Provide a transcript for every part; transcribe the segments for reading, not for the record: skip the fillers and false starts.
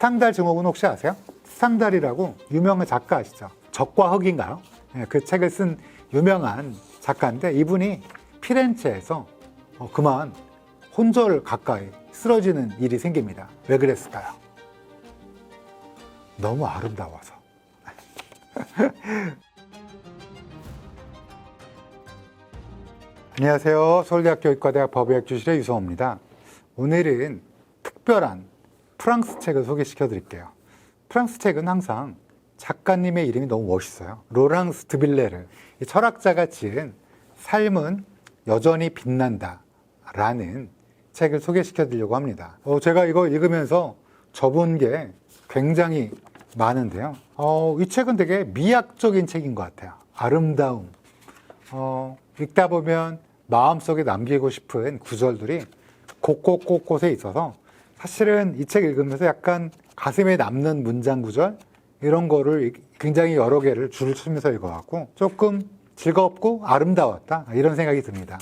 스탕달 증후군 혹시 아세요? 스탕달이라고 유명한 작가 아시죠? 적과 흑인가요? 그 책을 쓴 유명한 작가인데 이분이 피렌체에서 그만 혼절 가까이 쓰러지는 일이 생깁니다. 왜 그랬을까요? 너무 아름다워서. 안녕하세요. 서울대학교 의과대학 법의학 교실의 유성호입니다. 오늘은 특별한 프랑스 책을 소개시켜 드릴게요. 프랑스 책은 항상 작가님의 이름이 너무 멋있어요. 로랑스 드빌레르, 이 철학자가 지은 삶은 여전히 빛난다 라는 책을 소개시켜 드리려고 합니다. 제가 이거 읽으면서 접은 게 굉장히 많은데요. 이 책은 되게 미학적인 책인 것 같아요. 아름다움. 읽다 보면 마음속에 남기고 싶은 구절들이 곳곳곳곳에 있어서 사실은 이 책 읽으면서 약간 가슴에 남는 문장 구절 이런 거를 굉장히 여러 개를 줄을 치면서 읽어갖고 조금 즐겁고 아름다웠다 이런 생각이 듭니다.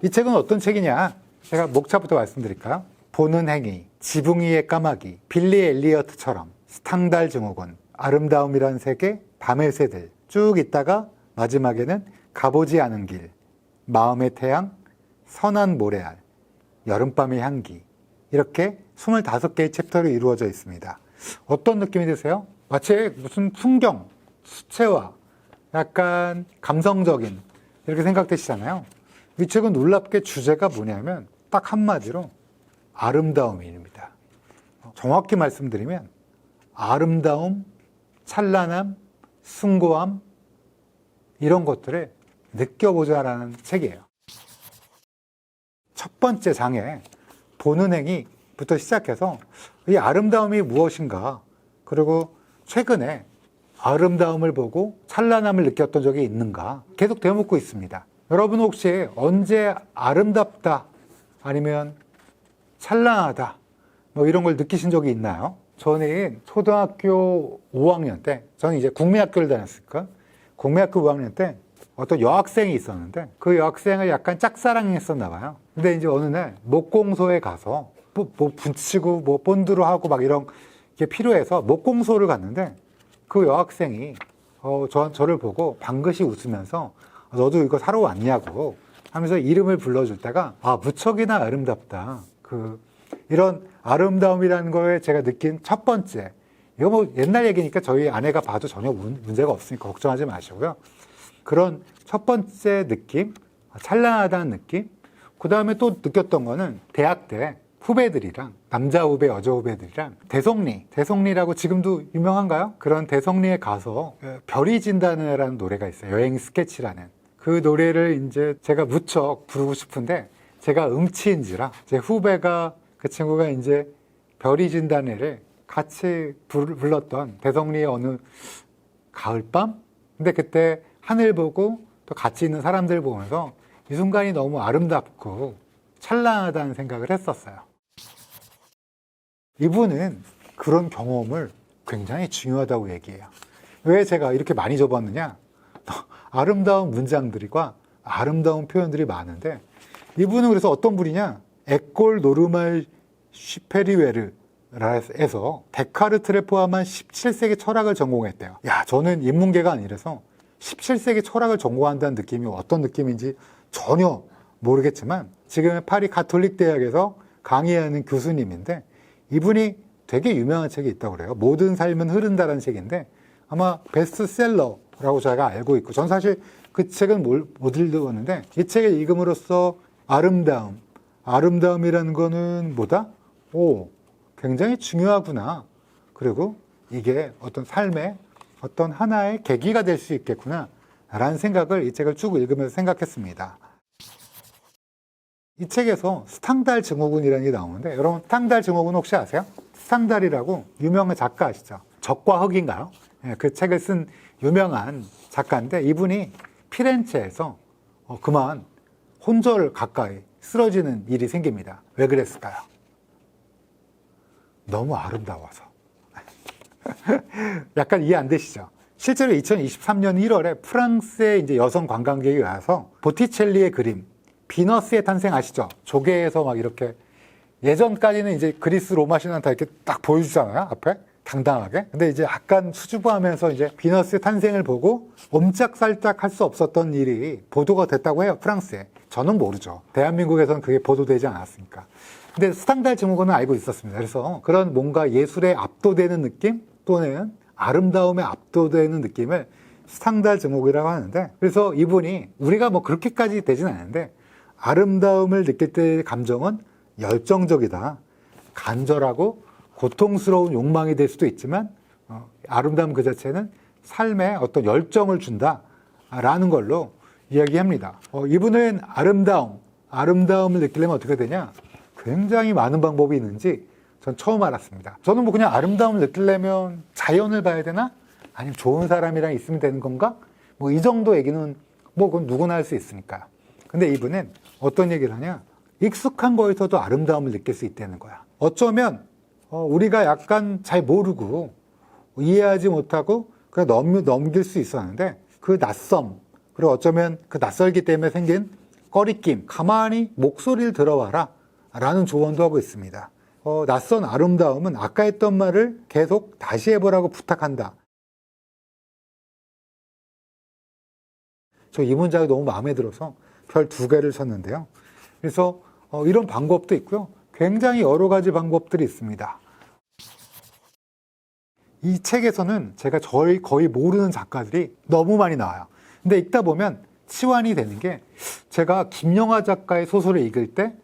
이 책은 어떤 책이냐? 제가 목차부터 말씀드릴까요? 보는 행위, 지붕 위의 까마귀, 빌리 엘리어트처럼, 스탕달 증후군, 아름다움이란 세계, 밤의 새들 쭉 있다가 마지막에는 가보지 않은 길, 마음의 태양, 선한 모래알, 여름밤의 향기 이렇게 25개의 챕터로 이루어져 있습니다. 어떤 느낌이 드세요? 마치 무슨 풍경, 수채화, 약간 감성적인 이렇게 생각되시잖아요. 이 책은 놀랍게 주제가 뭐냐면 딱 한마디로 아름다움입니다. 정확히 말씀드리면 아름다움, 찬란함, 숭고함 이런 것들을 느껴보자라는 책이에요. 첫 번째 장에 보는 행위부터 시작해서 이 아름다움이 무엇인가, 그리고 최근에 아름다움을 보고 찬란함을 느꼈던 적이 있는가 계속 되묻고 있습니다. 여러분 혹시 언제 아름답다 아니면 찬란하다 뭐 이런 걸 느끼신 적이 있나요? 저는 초등학교 5학년 때, 저는 이제 국민학교를 다녔으니까 국민학교 5학년 때 어떤 여학생이 있었는데 그 여학생을 약간 짝사랑했었나 봐요. 근데 이제 어느 날 목공소에 가서 뭐 붙이고 뭐 본드로 하고 막 이런 게 필요해서 목공소를 갔는데 그 여학생이 저를 보고 방긋이 웃으면서 너도 이거 사러 왔냐고 하면서 이름을 불러줄 때가 무척이나 아름답다. 이런 아름다움이라는 거에 제가 느낀 첫 번째, 이거 뭐 옛날 얘기니까 저희 아내가 봐도 전혀 문제가 없으니까 걱정하지 마시고요. 그런 첫 번째 느낌, 찬란하다는 느낌. 그 다음에 또 느꼈던 거는 대학 때 후배들이랑, 남자 후배, 여자 후배들이랑 대성리라고 지금도 유명한가요? 그런 대성리에 가서 별이 진다네라는 노래가 있어요. 여행 스케치라는. 그 노래를 이제 제가 무척 부르고 싶은데 제가 음치인지라 제 후배가, 그 친구가 이제 별이 진다네를 같이 불렀던 대성리의 어느 가을밤? 근데 그때 하늘 보고 또 같이 있는 사람들 보면서 이 순간이 너무 아름답고 찬란하다는 생각을 했었어요. 이분은 그런 경험을 굉장히 중요하다고 얘기해요. 왜 제가 이렇게 많이 접었느냐? 아름다운 문장들과 아름다운 표현들이 많은데 이분은 그래서 어떤 분이냐? 에콜 노르말 슈페리웨르에서 데카르트를 포함한 17세기 철학을 전공했대요. 저는 인문계가 아니라서 17세기 철학을 전공한다는 느낌이 어떤 느낌인지 전혀 모르겠지만 지금 파리 가톨릭 대학에서 강의하는 교수님인데 이분이 되게 유명한 책이 있다고 그래요. 모든 삶은 흐른다라는 책인데 아마 베스트셀러라고 제가 알고 있고, 전 사실 그 책은 못 읽었는데 이 책을 읽음으로써 아름다움이라는 거는 뭐다? 굉장히 중요하구나. 그리고 이게 어떤 삶의 어떤 하나의 계기가 될 수 있겠구나 라는 생각을 이 책을 쭉 읽으면서 생각했습니다. 이 책에서 스탕달 증후군이라는 게 나오는데 여러분 스탕달 증후군 혹시 아세요? 스탕달이라고 유명한 작가 아시죠? 적과 흑인가요? 그 책을 쓴 유명한 작가인데 이분이 피렌체에서 그만 혼절 가까이 쓰러지는 일이 생깁니다. 왜 그랬을까요? 너무 아름다워서. 약간 이해 안 되시죠? 실제로 2023년 1월에 프랑스의 이제 여성 관광객이 와서 보티첼리의 그림, 비너스의 탄생 아시죠? 조개에서 막 이렇게 예전까지는 이제 그리스 로마 신화는 다 이렇게 딱 보여주잖아요. 앞에. 당당하게. 근데 이제 약간 수줍어하면서 이제 비너스의 탄생을 보고 옴짝살짝 할 수 없었던 일이 보도가 됐다고 해요. 프랑스에. 저는 모르죠. 대한민국에서는 그게 보도되지 않았으니까. 근데 스탕달 증후군은 알고 있었습니다. 그래서 그런 뭔가 예술에 압도되는 느낌 또는 아름다움에 압도되는 느낌을 스탕달 증후군이라고 하는데, 그래서 이분이 우리가 뭐 그렇게까지 되진 않는데 아름다움을 느낄 때의 감정은 열정적이다. 간절하고 고통스러운 욕망이 될 수도 있지만 아름다움 그 자체는 삶에 어떤 열정을 준다라는 걸로 이야기합니다. 이분은 아름다움을 느끼려면 어떻게 되냐? 굉장히 많은 방법이 있는지 전 처음 알았습니다. 저는 뭐 그냥 아름다움을 느끼려면 자연을 봐야 되나? 아니면 좋은 사람이랑 있으면 되는 건가? 뭐 이 정도 얘기는 뭐 그건 누구나 할 수 있으니까. 근데 이분은 어떤 얘기를 하냐? 익숙한 거에서도 아름다움을 느낄 수 있다는 거야. 어쩌면 우리가 약간 잘 모르고 이해하지 못하고 그냥 넘길 수 있었는데 그 낯섦, 그리고 어쩌면 그 낯설기 때문에 생긴 꺼리낌, 가만히 목소리를 들어봐라 라는 조언도 하고 있습니다. 낯선 아름다움은 아까 했던 말을 계속 다시 해보라고 부탁한다. 저 이 문장이 너무 마음에 들어서 별 2개를 쳤는데요. 그래서 이런 방법도 있고요. 굉장히 여러 가지 방법들이 있습니다. 이 책에서는 제가 거의 모르는 작가들이 너무 많이 나와요. 근데 읽다 보면 치환이 되는 게, 제가 김영하 작가의 소설을 읽을 때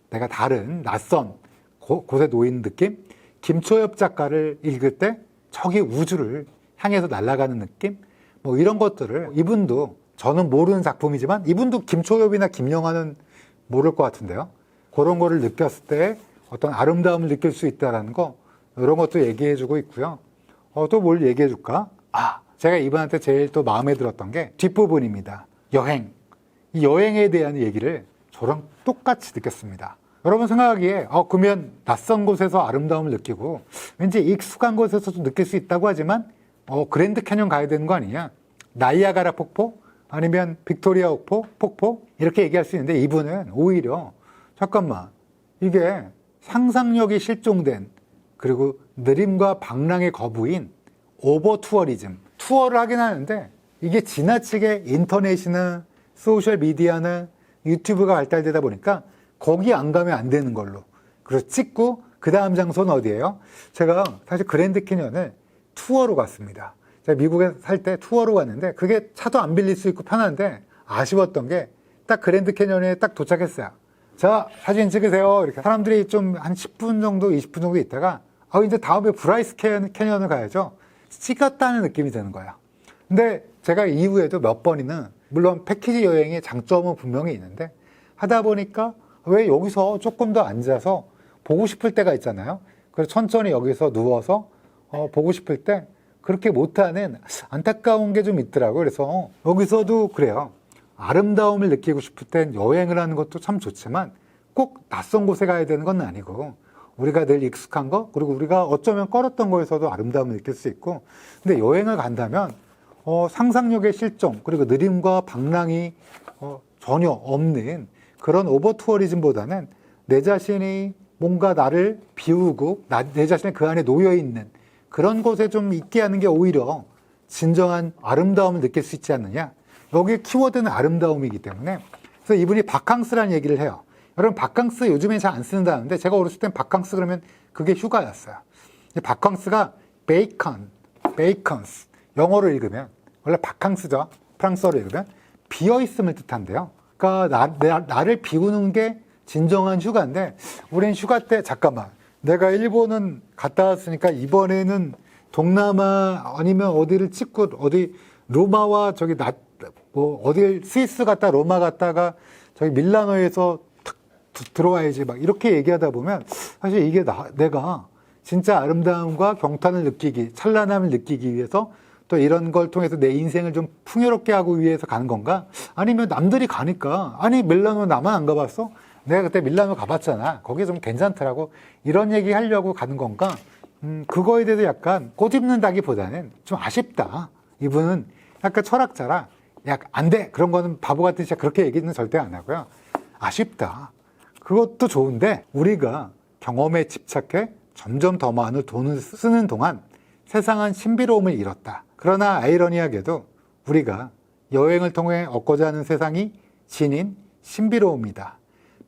내가 다른 낯선 곳에 놓인 느낌, 김초엽 작가를 읽을 때 저기 우주를 향해서 날아가는 느낌, 뭐 이런 것들을, 이분도 저는 모르는 작품이지만 이분도 김초엽이나 김영하는 모를 것 같은데요. 그런 거를 느꼈을 때 어떤 아름다움을 느낄 수 있다는 거, 이런 것도 얘기해주고 있고요. 또 뭘 얘기해줄까? 제가 이분한테 제일 또 마음에 들었던 게 뒷부분입니다. 여행. 이 여행에 대한 얘기를 저랑 똑같이 느꼈습니다. 여러분 생각하기에 그러면 낯선 곳에서 아름다움을 느끼고 왠지 익숙한 곳에서도 느낄 수 있다고 하지만 그랜드 캐년 가야 되는 거 아니냐? 나이아가라 폭포? 아니면 빅토리아 폭포? 이렇게 얘기할 수 있는데, 이분은 오히려 잠깐만, 이게 상상력이 실종된, 그리고 느림과 방랑의 거부인 오버 투어리즘, 투어를 하긴 하는데 이게 지나치게 인터넷이나 소셜 미디어나 유튜브가 발달되다 보니까 거기 안 가면 안 되는 걸로, 그래서 찍고 그 다음 장소는 어디예요? 제가 사실 그랜드 캐년을 투어로 갔습니다. 제가 미국에 살 때 투어로 갔는데 그게 차도 안 빌릴 수 있고 편한데, 아쉬웠던 게 딱 그랜드 캐년에 딱 도착했어요. 자, 사진 찍으세요. 이렇게 사람들이 좀 한 10분 정도, 20분 정도 있다가 이제 다음에 브라이스 캐년을 가야죠. 찍었다는 느낌이 드는 거야. 근데 제가 이후에도 몇 번이나, 물론 패키지 여행의 장점은 분명히 있는데, 하다 보니까 왜 여기서 조금 더 앉아서 보고 싶을 때가 있잖아요. 그래서 천천히 여기서 누워서 보고 싶을 때 그렇게 못하는 안타까운 게 좀 있더라고요. 그래서 여기서도 그래요. 아름다움을 느끼고 싶을 땐 여행을 하는 것도 참 좋지만 꼭 낯선 곳에 가야 되는 건 아니고, 우리가 늘 익숙한 거, 그리고 우리가 어쩌면 꺼렸던 거에서도 아름다움을 느낄 수 있고, 근데 여행을 간다면 상상력의 실종, 그리고 느림과 방랑이 전혀 없는 그런 오버 투어리즘보다는 내 자신이 뭔가 나를 비우고 내 자신이 그 안에 놓여있는 그런 곳에 좀 있게 하는 게 오히려 진정한 아름다움을 느낄 수 있지 않느냐. 여기 키워드는 아름다움이기 때문에. 그래서 이분이 바캉스라는 얘기를 해요. 여러분, 바캉스 요즘엔 잘 안 쓴다는데 제가 어렸을 땐 바캉스 그러면 그게 휴가였어요. 바캉스가 베이컨스, 영어로 읽으면, 원래 바캉스죠. 프랑스어로 읽으면 비어있음을 뜻한대요. 그러니까 나를 비우는 게 진정한 휴가인데, 우린 휴가 때 잠깐만, 내가 일본은 갔다 왔으니까 이번에는 동남아 아니면 어디를 찍고, 어디 로마와 저기 어디 스위스 갔다 로마 갔다가 저기 밀라노에서 들어와야지 막 이렇게 얘기하다 보면, 사실 이게 내가 진짜 아름다움과 경탄을 느끼기, 찬란함을 느끼기 위해서 또 이런 걸 통해서 내 인생을 좀 풍요롭게 하기 위해서 가는 건가? 아니면 남들이 가니까, 아니 밀라노 나만 안 가봤어? 내가 그때 밀라노 가봤잖아. 거기 좀 괜찮더라고. 이런 얘기 하려고 가는 건가? 그거에 대해서 약간 꼬집는다기보다는 좀 아쉽다. 이분은 약간 철학자라, 안 돼! 그런 거는 바보 같은 짓, 그렇게 얘기는 절대 안 하고요. 아쉽다. 그것도 좋은데, 우리가 경험에 집착해 점점 더 많은 돈을 쓰는 동안 세상은 신비로움을 잃었다. 그러나 아이러니하게도 우리가 여행을 통해 얻고자 하는 세상이 지닌 신비로움이다.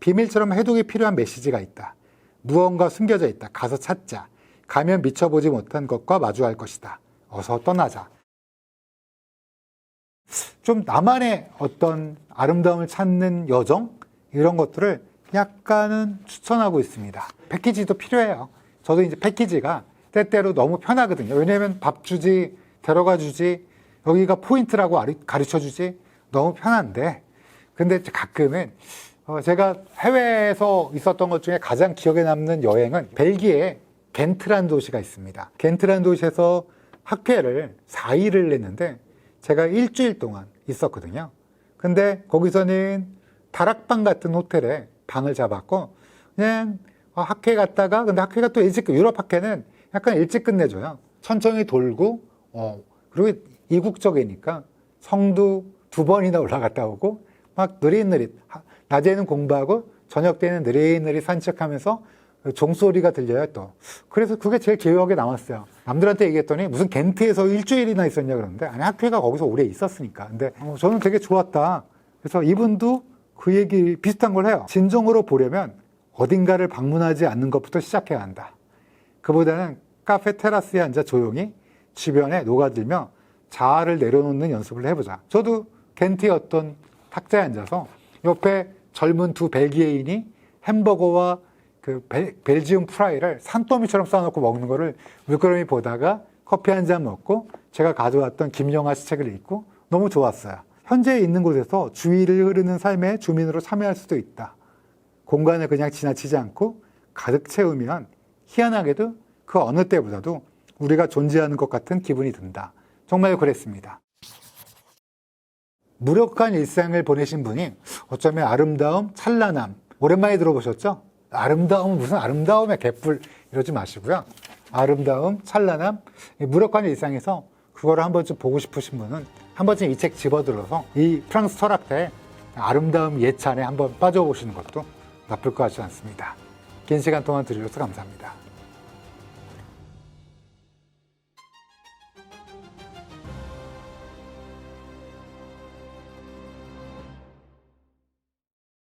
비밀처럼 해독이 필요한 메시지가 있다. 무언가 숨겨져 있다. 가서 찾자. 가면 미쳐보지 못한 것과 마주할 것이다. 어서 떠나자. 좀 나만의 어떤 아름다움을 찾는 여정? 이런 것들을 약간은 추천하고 있습니다. 패키지도 필요해요. 저도 이제 패키지가 때때로 너무 편하거든요. 왜냐하면 밥 주지, 데려가 주지, 여기가 포인트라고 가르쳐 주지, 너무 편한데, 근데 가끔은 제가 해외에서 있었던 것 중에 가장 기억에 남는 여행은 벨기에 겐트라는 도시가 있습니다. 겐트라는 도시에서 학회를 4일을 했는데 제가 일주일 동안 있었거든요. 근데 거기서는 다락방 같은 호텔에 방을 잡았고 그냥 학회 갔다가, 근데 학회가 또 일찍, 유럽 학회는 약간 일찍 끝내줘요. 천천히 돌고 그리고 이국적이니까 성도 2번이나 올라갔다 오고 막 느릿느릿, 낮에는 공부하고 저녁 때는 느릿느릿 산책하면서 종소리가 들려요 또. 그래서 그게 제일 기억에 남았어요. 남들한테 얘기했더니 무슨 겐트에서 일주일이나 있었냐 그러는데, 아니 학회가 거기서 오래 있었으니까. 근데 저는 되게 좋았다. 그래서 이분도 그 얘기 비슷한 걸 해요. 진정으로 보려면 어딘가를 방문하지 않는 것부터 시작해야 한다. 그보다는 카페 테라스에 앉아 조용히 주변에 녹아들며 자아를 내려놓는 연습을 해보자. 저도 겐트의 어떤 탁자에 앉아서 옆에 젊은 2 벨기에인이 햄버거와 그 벨지움 프라이를 산더미처럼 쌓아놓고 먹는 거를 물끄러미 보다가 커피 한 잔 먹고 제가 가져왔던 김영하 씨 책을 읽고 너무 좋았어요. 현재 있는 곳에서 주위를 흐르는 삶의 주민으로 참여할 수도 있다. 공간을 그냥 지나치지 않고 가득 채우면 희한하게도 그 어느 때보다도 우리가 존재하는 것 같은 기분이 든다. 정말 그랬습니다. 무력한 일상을 보내신 분이 어쩌면 아름다움, 찬란함, 오랜만에 들어보셨죠? 아름다움은 무슨 아름다움의 개뿔 이러지 마시고요. 아름다움, 찬란함, 무력한 일상에서 그거를 한 번쯤 보고 싶으신 분은 한 번쯤 이 책 집어들어서 이 프랑스 철학자의 아름다움 예찬에 한번 빠져보시는 것도 나쁠 것 같지 않습니다. 긴 시간 동안 들으셔서 감사합니다.